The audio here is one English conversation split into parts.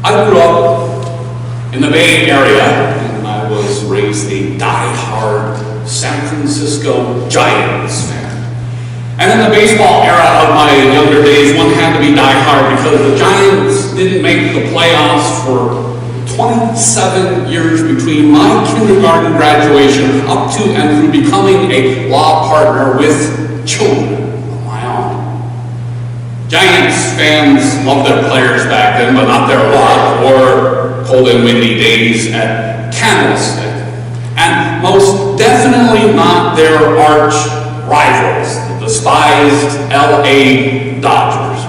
I grew up in the Bay Area, and I was raised a die-hard San Francisco Giants fan. And in the baseball era of my younger days, one had to be die-hard because the Giants didn't make the playoffs for 27 years between my kindergarten graduation up to and through becoming a law partner with children of my own. Giants fans loved their players back then, but not their luck or cold and windy days at Candlestick. And most definitely not their arch rivals, the despised LA Dodgers.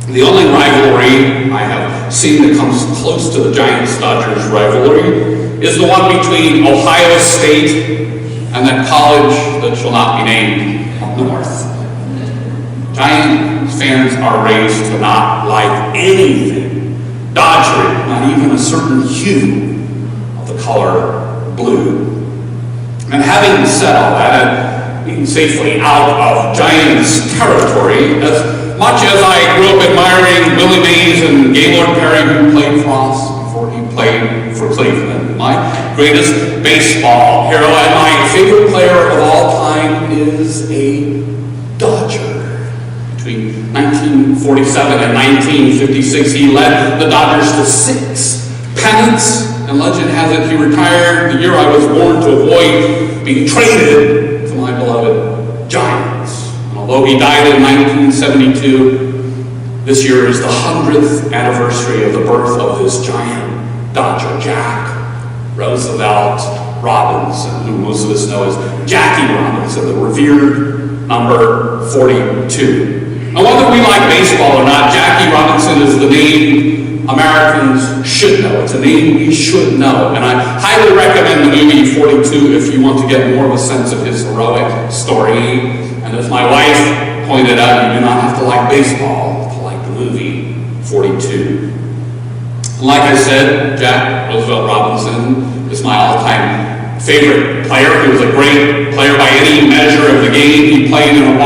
The only rivalry I have seen that comes close to the Giants-Dodgers rivalry is the one between Ohio State and that college that shall not be named up north. Giants fans are raised to not like anything Dodgery, not even a certain hue of the color blue. And having said all that, and being safely out of Giants territory, as much as I grew up admiring Willie Mays and Gaylord Perry, who played for us before he played for Cleveland, my greatest baseball hero and my favorite player of all time is a Dodger. Between 1947 and 1956, he led the Dodgers to 6 pennants, and legend has it he retired the year I was born to avoid being traded to my beloved Giants. And although he died in 1972, this year is the 100th anniversary of the birth of this giant Dodger, Jack Roosevelt Robinson, who most of us know as Jackie Robinson, the revered number 42. Now, whether we like baseball or not, Jackie Robinson is the name Americans should know. It's a name we should know. And I highly recommend the movie 42 if you want to get more of a sense of his heroic story. And as my wife pointed out, you do not have to like baseball to like the movie 42. Like I said, Jack Roosevelt Robinson is my all-time favorite player. He was a great player by any measure of the game. He played in a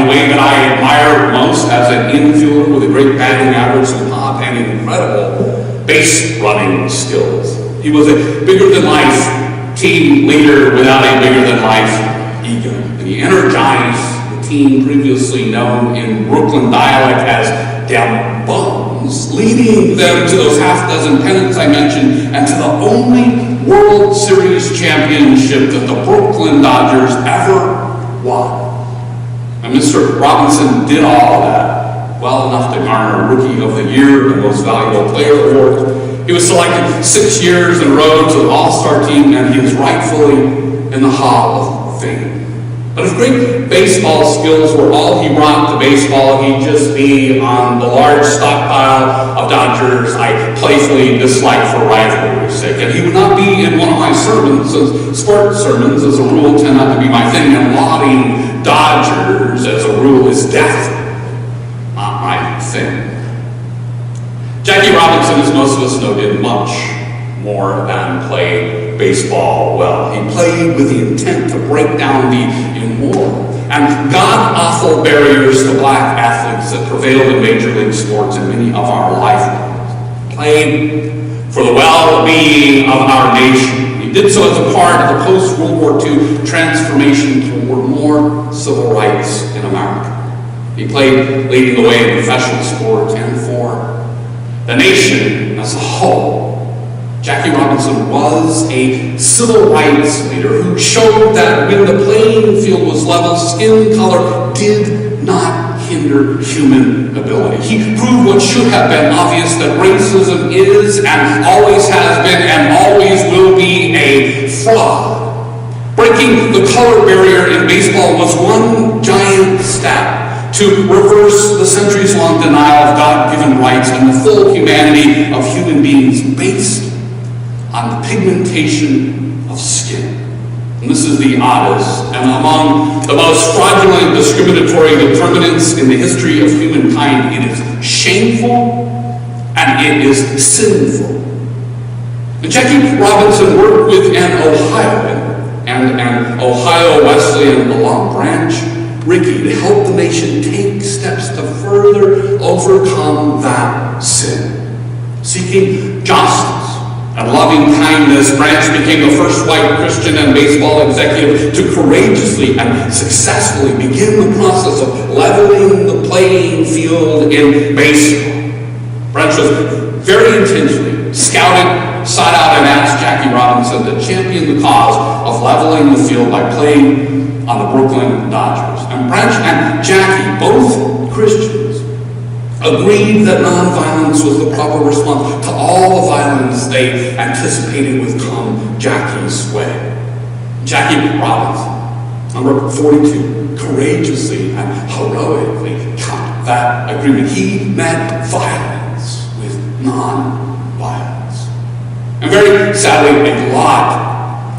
way that I admire most as an infielder with a great batting average, some pop, and incredible base running skills. He was a bigger-than-life team leader without a bigger-than-life ego. And he energized the team previously known in Brooklyn dialect as Dem Bums, leading them to those half-dozen pennants I mentioned and to the only World Series championship that the Brooklyn Dodgers ever won. And Mr. Robinson did all of that well enough to garner Rookie of the Year and Most Valuable Player award. He was selected 6 years in a row to the All-Star team, and he is rightfully in the Hall of Fame. But if great baseball skills were all he brought to baseball, he'd just be on the large stockpile of Dodgers I playfully dislike for rivalry's sake. And he would not be in one of my sermons, as sports sermons, as a rule, tend not to be my thing, and lauding Dodgers, as a rule, is definitely not my thing. Jackie Robinson, as most of us know, did much more than play baseball well. He played with the intent to break down the immoral and god-awful barriers to black athletes that prevailed in Major League sports in many of our lifetimes. Played for the well-being of our nation. He did so as a part of the post-World War II transformation toward more civil rights in America. He played leading the way in professional sports and for the nation as a whole. Jackie Robinson was a civil rights leader who showed that when the playing field was level, skin color did not hinder human ability. He proved what should have been obvious, that racism is and always has been and always will be a fraud. Breaking the color barrier in baseball was one giant step to reverse the centuries-long denial of God-given rights and the full humanity of human beings based on the pigmentation of skin. And this is the oddest and among the most fraudulent discriminatory determinants in the history of humankind. It is shameful and it is sinful. And Jackie Robinson worked with an Ohioan and an Ohio Wesleyan alum branch, Ricky, to help the nation take steps to further overcome that sin. Seeking justice and loving kindness, Branch became the first white Christian and baseball executive to courageously and successfully begin the process of leveling the playing field in baseball. Branch was very intentionally scouted, sought out, and asked Jackie Robinson to champion the cause of leveling the field by playing on the Brooklyn Dodgers. And Branch and Jackie, both Christians, agreed that nonviolence was the proper response to all the violence they anticipated would come Jackie's way. Jackie Robinson, number 42, courageously and heroically kept that agreement. He met violence with non-violence. And very sadly, a lot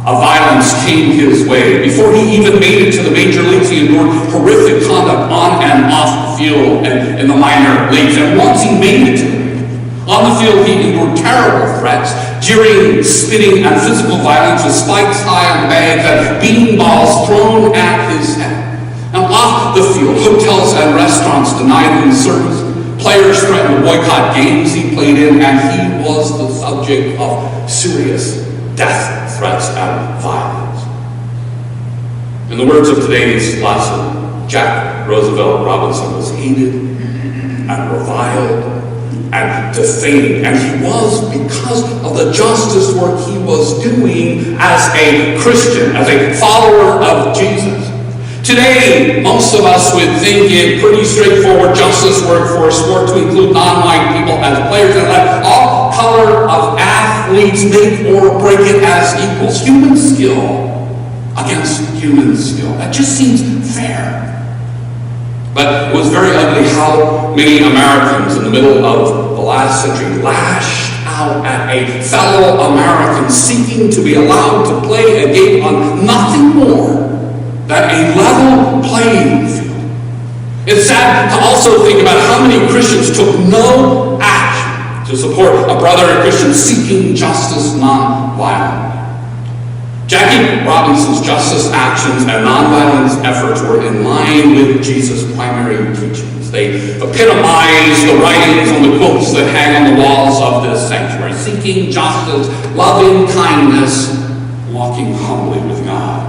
of violence came his way. Before he even made it to the major leagues, he endured horrific conduct on and off the field and in the minor leagues. And once he made it to the league, on the field he endured terrible threats, jeering, spitting, and physical violence with spikes high on bags and bean balls thrown at his head. And off the field, hotels and restaurants denied him service. Players threatened to boycott games he played in, and he was the subject of serious death threats and violence. In the words of today's lesson, Jack Roosevelt Robinson was hated and reviled and defamed, and he was because of the justice work he was doing as a Christian, as a follower of Jesus. Today, most of us would think it pretty straightforward justice work for a sport to include non-white people as players and let all color of athletes make or break it as equals. Human skill against human skill. That just seems fair. But it was very ugly how many Americans in the middle of the last century lashed out at a fellow American seeking to be allowed to play a game on nothing more than a level playing field. It's sad to also think about how many Christians took no action to support a brother Christian seeking justice non-violently. Jackie Robinson's justice actions and nonviolence efforts were in line with Jesus' primary teachings. They epitomize the writings on the quotes that hang on the walls of this sanctuary: seeking justice, loving kindness, walking humbly with God.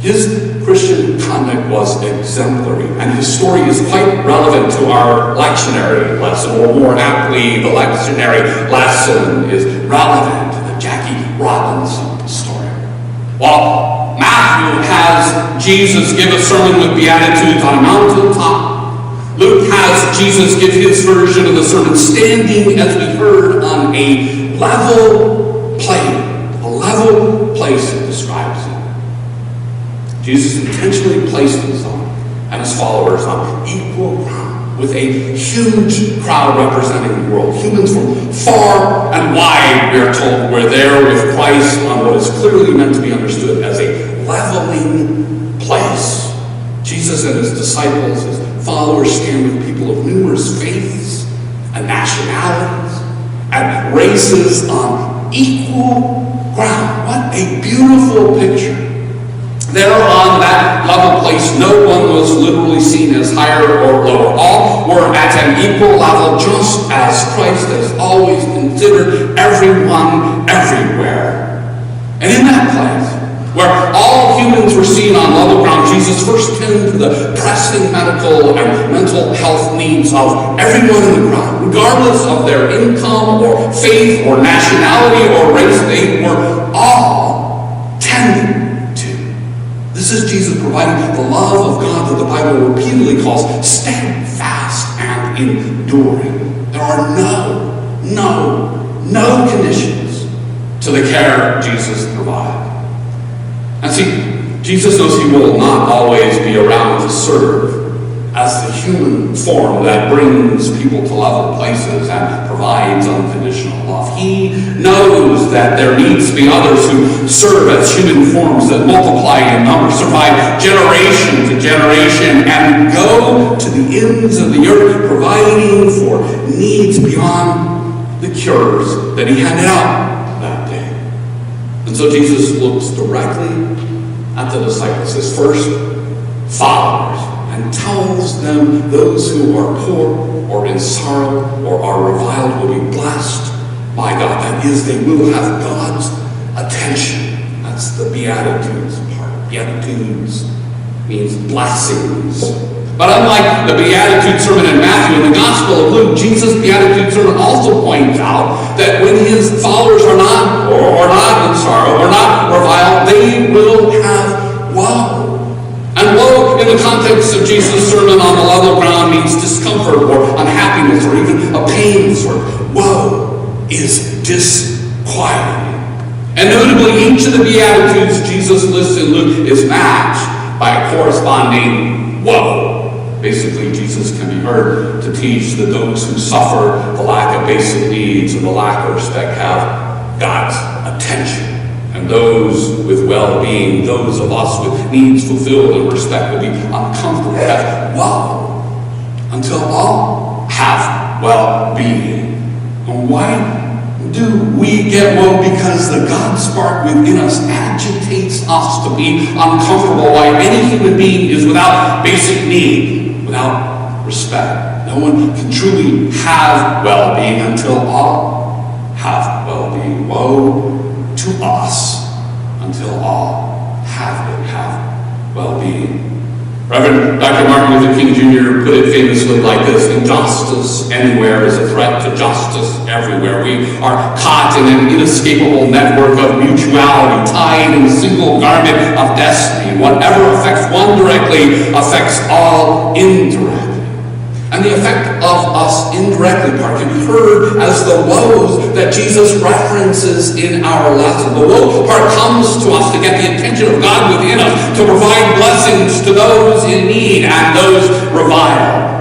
His Christian conduct was exemplary, and his story is quite relevant to our lectionary lesson, or more aptly, the lectionary lesson is relevant to the Jackie Robinson story. While Matthew has Jesus give a sermon with Beatitudes on a mountaintop, Luke has Jesus give his version of the sermon standing, as we heard, on a level plane, a level place it describes it. Jesus intentionally placed himself and his followers on equal ground with a huge crowd representing the world. Humans from far and wide, we are told, were there with Christ on what is clearly meant to be understood as a leveling place. Jesus and his disciples, his followers, stand with people of numerous faiths and nationalities and races on equal ground. What a beautiful picture. There on that level place, no one was literally seen as higher or lower. All were at an equal level, just as Christ has always considered everyone everywhere. And in that place, where all humans were seen on level ground, Jesus first tended to the pressing medical and mental health needs of everyone in the crowd, regardless of their income or faith or nationality or race. They were all tended. This is Jesus providing the love of God that the Bible repeatedly calls steadfast and enduring. There are no conditions to the care Jesus provides. And see, Jesus knows he will not always be around to serve as the human form that brings people to level places and provides unconditional love. He knows that there needs to be others who serve as human forms that multiply in number, survive generation to generation, and go to the ends of the earth, providing for needs beyond the cures that he handed out that day. And so Jesus looks directly at the disciples, his first followers, and tells them those who are poor or in sorrow or are reviled will be blessed by God. That is, they will have God's attention. That's the Beatitudes part. Beatitudes means blessings. But unlike the Beatitude sermon in Matthew, in the Gospel of Luke, Jesus' Beatitude sermon also points out that when his followers are not in sorrow, or not reviled, they will have woe. And woe, in the context of Jesus' sermon on the level ground, means discomfort or unhappiness or even a pain sort. Woe is disquieting. And notably, each of the Beatitudes Jesus lists in Luke is matched by a corresponding woe. Basically, Jesus can be heard to teach that those who suffer the lack of basic needs or the lack of respect have God's attention. And those with well-being, those of us with needs fulfilled and respect will be uncomfortable, have woe, until all have well-being. And why do we get woe? Because the God spark within us agitates us to be uncomfortable. Why any human being is without basic need, without respect. No one can truly have well-being until all have well-being. Woe to us until all have well-being. Reverend Dr. Martin Luther King Jr. put it famously like this: injustice anywhere is a threat to justice everywhere. We are caught in an inescapable network of mutuality, tied in a single garment of destiny. Whatever affects one directly affects all indirectly. And the effect of us indirectly part can be heard as the woes that Jesus references in our lesson. The woe part comes to us to get the attention of God within us, to provide blessings to those in need and those reviled.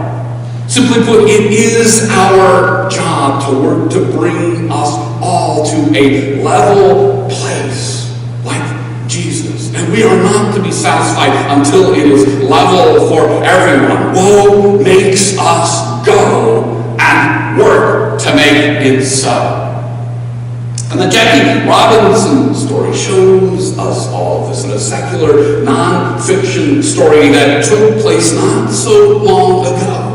Simply put, it is our job to work to bring us all to a level place like Jesus. And we are not to be satisfied until it is level for everyone. Woe makes us go and work to make it so. And the Jackie Robinson story shows us all this in a secular non-fiction story that took place not so long ago.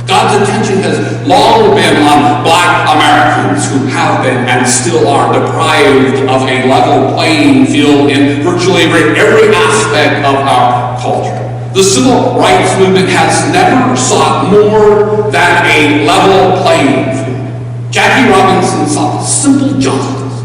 God's attention has long been on Black Americans who have been and still are deprived of a level playing field in virtually every aspect of our culture. The civil rights movement has never sought more than a level playing field. Jackie Robinson sought a simple justice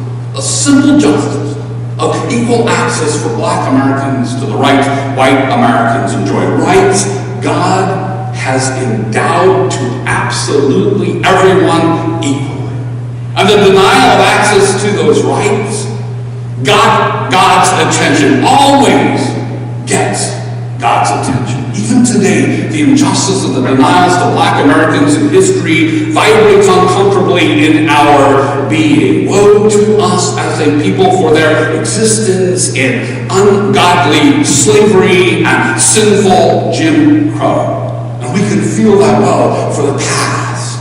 of equal access for Black Americans to the rights white Americans enjoy. Rights God has endowed to absolutely everyone equally. And the denial of access to those rights got God's attention, always gets God's attention. Even today, the injustice of the denials to Black Americans in history vibrates uncomfortably in our being. Woe to us as a people for their existence in ungodly slavery and sinful Jim Crow. And we can feel that well for the past,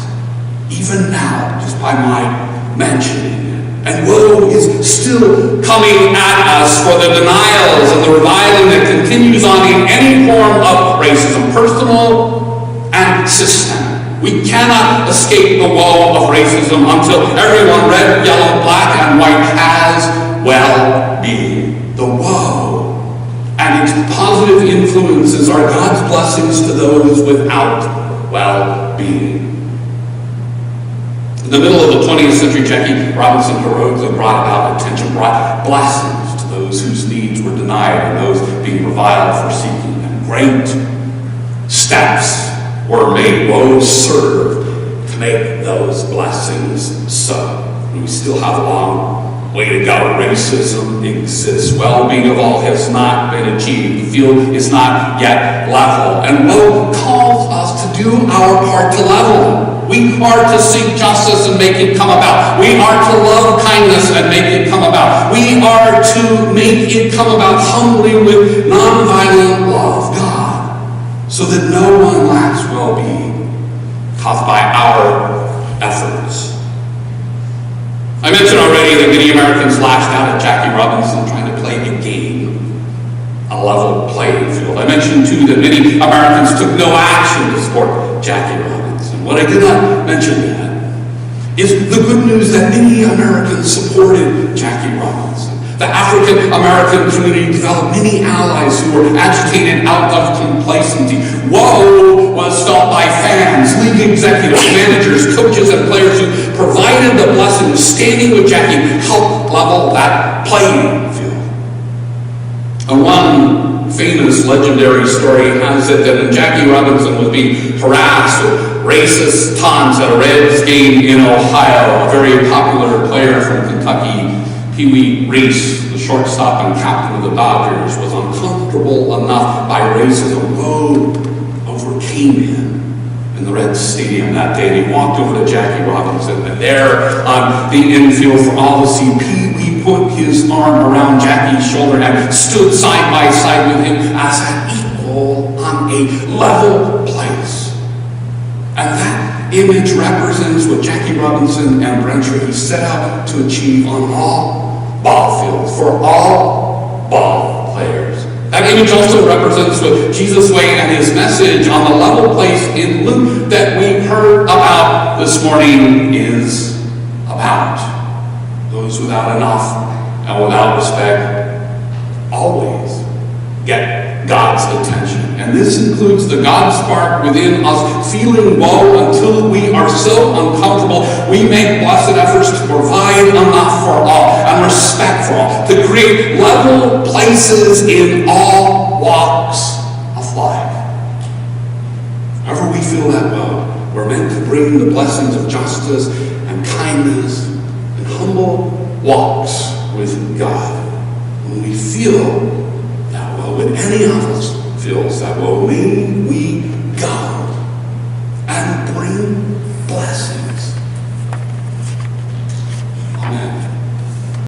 even now, just by my mentioning it. And woe is still coming at us for the denials and the reviling that continues on in any form of racism, personal and systemic. We cannot escape the woe of racism until everyone, red, yellow, black, and white, has well-being. The woe and its positive influences are God's blessings to those without well-being. In the middle of the 20th century, Jackie Robinson heroically brought about attention, brought blessings to those whose needs were denied and those being reviled for seeking. And great steps were made. Woe served to make those blessings so. And we still have a long way to go. Racism exists. Well-being of all has not been achieved. The field is not yet level. And woe calls us to do our part to level it. We are to seek justice and make it come about. We are to love kindness and make it come about. We are to make it come about humbly with nonviolent love of God, so that no one lacks well-being caused by our efforts. I mentioned already that many Americans lashed out at Jackie Robinson trying to play a game, a level playing field. I mentioned too that many Americans took no action to support Jackie Robinson. What I did not mention yet is the good news that many Americans supported Jackie Robinson. The African American community developed many allies who were agitated out of complacency. Woe was felt by fans, league executives, managers, coaches, and players who provided the blessing of standing with Jackie helped level that playing field. And one famous legendary story has it that when Jackie Robinson was being harassed with racist taunts at a Reds game in Ohio, a very popular player from Kentucky, Pee Wee Reese, the shortstop and captain of the Dodgers, was uncomfortable enough by racism. Woe overcame him in the Reds stadium that day, and he walked over to Jackie Robinson, and there on the infield for all to see, Pee Wee put his arm around Jackie's shoulder and stood side by side with him as an equal on a level place. And that image represents what Jackie Robinson and Brent Rickey set out to achieve on all ball fields, for all ball players. That image also represents what Jesus' way and his message on the level place in Luke that we heard about this morning is about. Those without enough and without respect always get God's attention. And this includes the God spark within us feeling woe until we are so uncomfortable we make blessed efforts to provide enough for all and respect for all, to create level places in all walks of life. However we feel that woe, we're meant to bring the blessings of justice and kindness and humble walks with God. When we feel that woe, when any of us feels that woe, may we